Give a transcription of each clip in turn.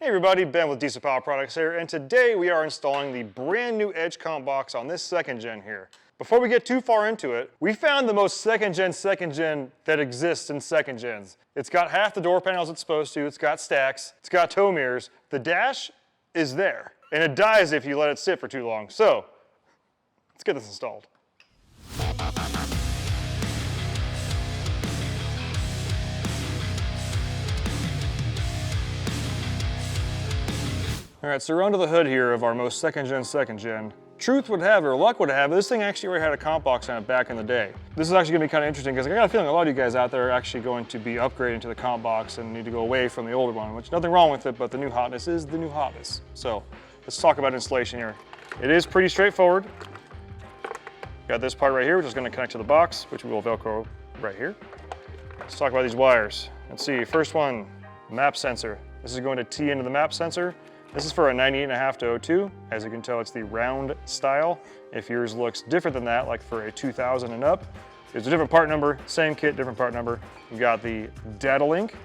Hey everybody, Ben with Diesel Power Products here, and today we are installing the brand new Edge comp box on this second gen here. Before we get too far into it, we found the most second gen that exists in second gens. It's got half the door panels it's supposed to, it's got stacks, it's got tow mirrors, the dash is there, and it dies if you let it sit for too long. So, let's get this installed. All right, so we're under the hood here of our most second gen. Truth would have it, or luck would have it, this thing actually already had a comp box on it back in the day. This is actually gonna be kind of interesting because I got a feeling a lot of you guys out there are actually going to be upgrading to the comp box and need to go away from the older one, which nothing wrong with it, but the new hotness is the new hotness. So let's talk about installation here. It is pretty straightforward. Got this part right here, which is gonna connect to the box, which we will Velcro right here. Let's talk about these wires. Let's see, first one, map sensor. This is going to tee into the map sensor. This is for a 98.5 to 02. As you can tell, it's the round style. If yours looks different than that, like for a 2000 and up, there's a different part number, same kit, different part number. We've got the data link.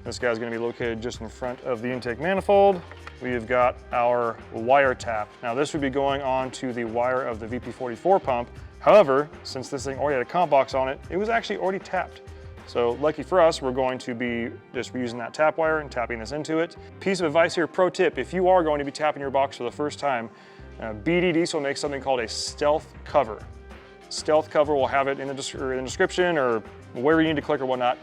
This guy's gonna be located just in front of the intake manifold. We've got our wire tap. Now this would be going on to the wire of the VP44 pump. However, since this thing already had a comp box on it, it was actually already tapped. So lucky for us, we're going to be just reusing that tap wire and tapping this into it. Piece of advice here, pro tip, if you are going to be tapping your box for the first time, BD Diesel makes something called a stealth cover. Stealth cover will have it in the description or wherever you need to click or whatnot.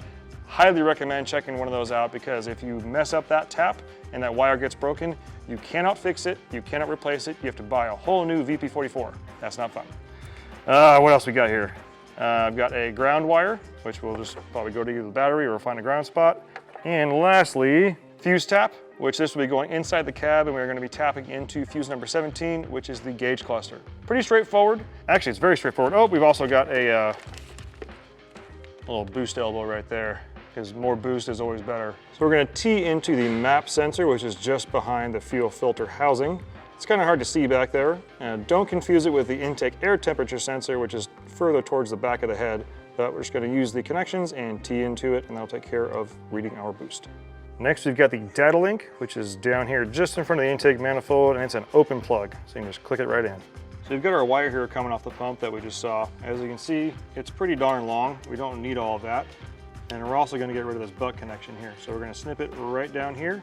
Highly recommend checking one of those out because if you mess up that tap and that wire gets broken, you cannot fix it, you cannot replace it, you have to buy a whole new VP44. That's not fun. What else we got here? I've got a ground wire, which will just probably go to either the battery or find a ground spot. And lastly, fuse tap, which this will be going inside the cab, and we're going to be tapping into fuse number 17, which is the gauge cluster. Pretty straightforward. Actually, it's very straightforward. Oh, we've also got a little boost elbow right there, because more boost is always better. So we're going to tee into the map sensor, which is just behind the fuel filter housing. It's kind of hard to see back there. Don't confuse it with the intake air temperature sensor, which is further towards the back of the head. But we're just going to use the connections and tee into it, and that'll take care of reading our boost. Next, we've got the data link, which is down here just in front of the intake manifold, and it's an open plug, so you can just click it right in. So we've got our wire here coming off the pump that we just saw. As you can see, it's pretty darn long. We don't need all of that. And we're also going to get rid of this butt connection here. So we're going to snip it right down here,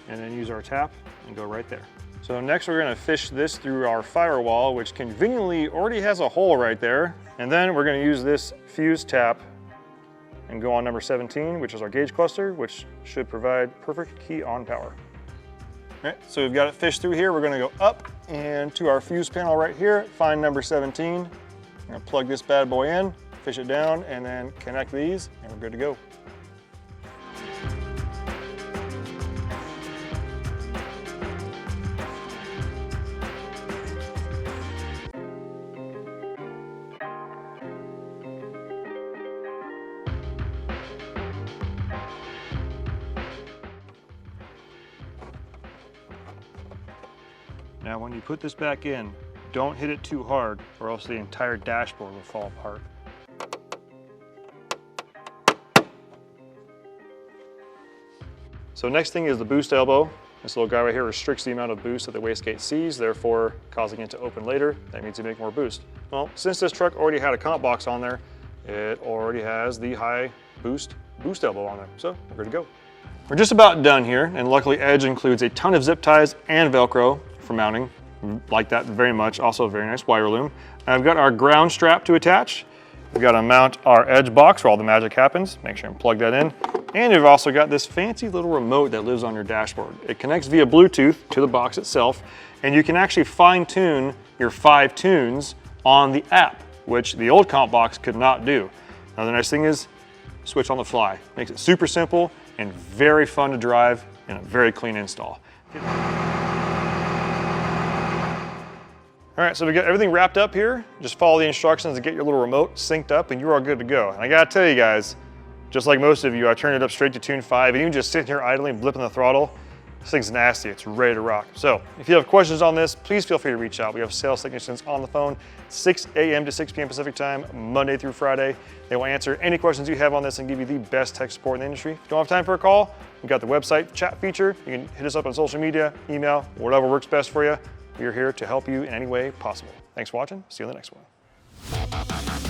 and then use our tap and go right there. So next we're going to fish this through our firewall, which conveniently already has a hole right there. And then we're going to use this fuse tap and go on number 17, which is our gauge cluster, which should provide perfect key on power. All right, so we've got it fished through here. We're going to go up and to our fuse panel right here, find number 17. I'm going to plug this bad boy in, fish it down, and then connect these, and we're good to go. Now when you put this back in, don't hit it too hard or else the entire dashboard will fall apart. So next thing is the boost elbow. This little guy right here restricts the amount of boost that the wastegate sees, therefore causing it to open later. That means you make more boost. Well, since this truck already had a comp box on there, it already has the high boost elbow on there. So we're good to go. We're just about done here, and luckily Edge includes a ton of zip ties and Velcro for mounting. Like that very much. Also a very nice wire loom. I've got our ground strap to attach. We've got to mount our Edge box where all the magic happens. Make sure and plug that in. And you've also got this fancy little remote that lives on your dashboard. It connects via Bluetooth to the box itself, and you can actually fine-tune your 5 tunes on the app, which the old comp box could not do. Now the nice thing is, switch on the fly. Makes it super simple and very fun to drive and a very clean install. All right, so we got everything wrapped up here. Just follow the instructions to get your little remote synced up and you're all good to go. And I gotta tell you guys, just like most of you, I turned it up straight to tune 5 and even just sitting here idling, blipping the throttle, this thing's nasty, it's ready to rock. So if you have questions on this, please feel free to reach out. We have sales technicians on the phone, 6 a.m. to 6 p.m. Pacific time, Monday through Friday. They will answer any questions you have on this and give you the best tech support in the industry. If you don't have time for a call, We got the website chat feature. You can hit us up on social media, email, whatever works best for you. We are here to help you in any way possible. Thanks for watching. See you in the next one.